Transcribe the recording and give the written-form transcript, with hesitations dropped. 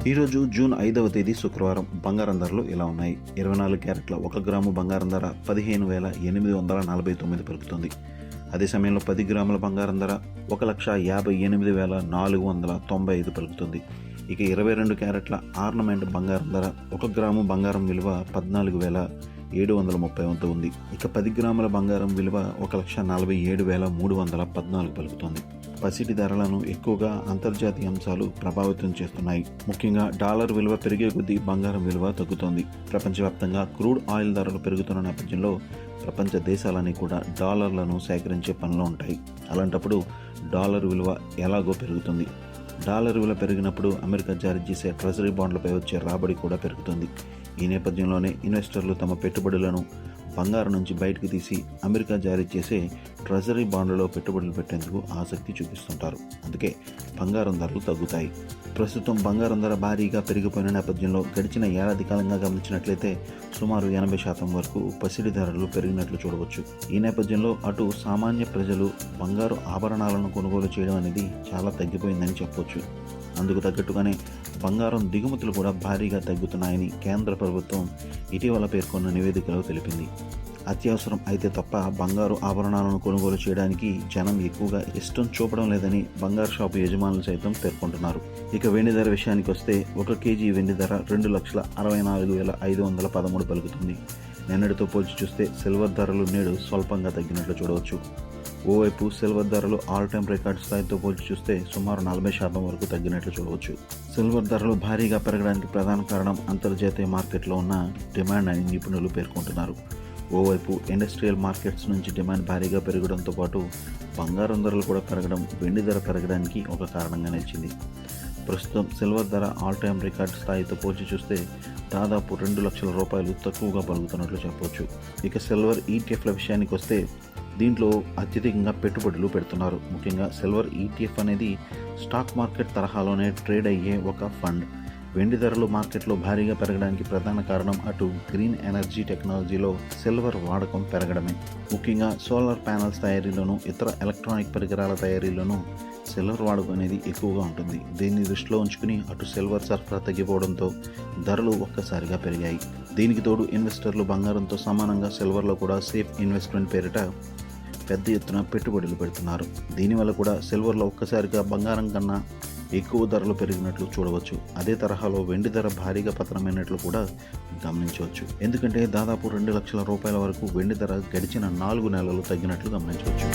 ఈరోజు జూన్ 5వ తేదీ శుక్రవారం బంగారం ధరలు ఇలా ఉన్నాయి. 24 క్యారెట్ల 1 గ్రాము బంగారం ధర 15,849 పలుకుతుంది. అదే సమయంలో 10 గ్రాముల బంగారం ధర 1,58,495 పలుకుతుంది. ఇక 22 క్యారెట్ల ఆర్నమెంట్ బంగారం ధర 1 గ్రాము బంగారం విలువ 14,730 ఉంది. ఇక 10 గ్రాముల బంగారం విలువ 1,47,314 పలుకుతుంది. పసిటి ధరలను ఎక్కువగా అంతర్జాతీయ అంశాలు ప్రభావితం చేస్తున్నాయి. ముఖ్యంగా డాలర్ విలువ పెరిగే కొద్దీ బంగారం విలువ తగ్గుతోంది. ప్రపంచవ్యాప్తంగా క్రూడ్ ఆయిల్ ధరలు పెరుగుతున్న నేపథ్యంలో ప్రపంచ దేశాలన్నీ కూడా డాలర్లను సేకరించే పనిలో ఉంటాయి. అలాంటప్పుడు డాలర్ విలువ ఎలాగో పెరుగుతుంది. డాలర్ విలువ పెరిగినప్పుడు అమెరికా జారీ చేసే ట్రెజరీ బాండ్లపై వచ్చే రాబడి కూడా పెరుగుతుంది. ఈ నేపథ్యంలోనే ఇన్వెస్టర్లు తమ పెట్టుబడులను బంగారం నుంచి బయటకు తీసి అమెరికా జారీ చేసే ట్రెజరీ బాండ్లలో పెట్టుబడులు పెట్టేందుకు ఆసక్తి చూపిస్తుంటారు. అందుకే బంగారం ధరలు తగ్గుతాయి. ప్రస్తుతం బంగారం ధర భారీగా పెరిగిపోయిన నేపథ్యంలో గడిచిన ఏడాది కాలంగా గమనించినట్లయితే సుమారు 80% వరకు పసిడి ధరలు పెరిగినట్లు చూడవచ్చు. ఈ నేపథ్యంలో అటు సామాన్య ప్రజలు బంగారు ఆభరణాలను కొనుగోలు చేయడం అనేది చాలా తగ్గిపోయిందని చెప్పవచ్చు. అందుకు తగ్గట్టుగానే బంగారం దిగుమతులు కూడా భారీగా తగ్గుతున్నాయని కేంద్ర ప్రభుత్వం ఇటీవల పేర్కొన్న నివేదికలో తెలిపింది. అత్యవసరం అయితే తప్ప బంగారు ఆభరణాలను కొనుగోలు చేయడానికి జనం ఎక్కువగా ఇష్టం చూపడం లేదని బంగారు షాపు యజమానులు సైతం పేర్కొంటున్నారు. ఇక వెండి ధర విషయానికి వస్తే 1 కేజీ వెండి ధర 2,64,513 పలుకుతుంది. నిన్నటితో పోల్చి చూస్తే సిల్వర్ ధరలు నేడు స్వల్పంగా తగ్గినట్లు చూడవచ్చు. ఓవైపు సిల్వర్ ధరలు ఆల్ టైమ్ రికార్డ్ స్థాయితో పోల్చి చూస్తే సుమారు 40% వరకు తగ్గినట్లు చూడవచ్చు. సిల్వర్ ధరలు భారీగా పెరగడానికి ప్రధాన కారణం అంతర్జాతీయ మార్కెట్లో ఉన్న డిమాండ్ అని నిపుణులు పేర్కొంటున్నారు. ఓవైపు ఇండస్ట్రియల్ మార్కెట్స్ నుంచి డిమాండ్ భారీగా పెరగడంతో పాటు బంగారం ధరలు కూడా పెరగడం వెండి ధర పెరగడానికి ఒక కారణంగా నిలిచింది. ప్రస్తుతం సిల్వర్ ధర ఆల్ టైమ్ రికార్డ్ స్థాయితో పోల్చి చూస్తే దాదాపు 2 లక్షల రూపాయలు తక్కువగా పలుకుతున్నట్లు చెప్పవచ్చు. ఇక సిల్వర్ ఈటీఎఫ్ల విషయానికి వస్తే దీంట్లో అత్యధికంగా పెట్టుబడులు పెడుతున్నారు. ముఖ్యంగా సిల్వర్ ఈటీఎఫ్ అనేది స్టాక్ మార్కెట్ తరహాలోనే ట్రేడ్ అయ్యే ఒక ఫండ్. వెండి ధరలు మార్కెట్లో భారీగా పెరగడానికి ప్రధాన కారణం అటు గ్రీన్ ఎనర్జీ టెక్నాలజీలో సిల్వర్ వాడకం పెరగడమే. ముఖ్యంగా సోలార్ ప్యానల్స్ తయారీలోనూ ఇతర ఎలక్ట్రానిక్ పరికరాల తయారీలోనూ సిల్వర్ వాడకం అనేది ఎక్కువగా ఉంటుంది. దీన్ని దృష్టిలో ఉంచుకుని అటు సిల్వర్ సరఫరా తగ్గిపోవడంతో ధరలు ఒక్కసారిగా పెరిగాయి. దీనికి తోడు ఇన్వెస్టర్లు బంగారంతో సమానంగా సిల్వర్లో కూడా సేఫ్ ఇన్వెస్ట్మెంట్ పేరిట పెద్ద ఎత్తున పెట్టుబడులు పెడుతున్నారు. దీనివల్ల కూడా సిల్వర్లో ఒక్కసారిగా బంగారం కన్నా ఎక్కువ ధరలు పెరిగినట్లు చూడవచ్చు. అదే తరహాలో వెండి ధర భారీగా పతనమైనట్లు కూడా గమనించవచ్చు. ఎందుకంటే దాదాపు 2 లక్షల రూపాయల వరకు వెండి ధర గడిచిన 4 నెలలు తగ్గినట్లు గమనించవచ్చు.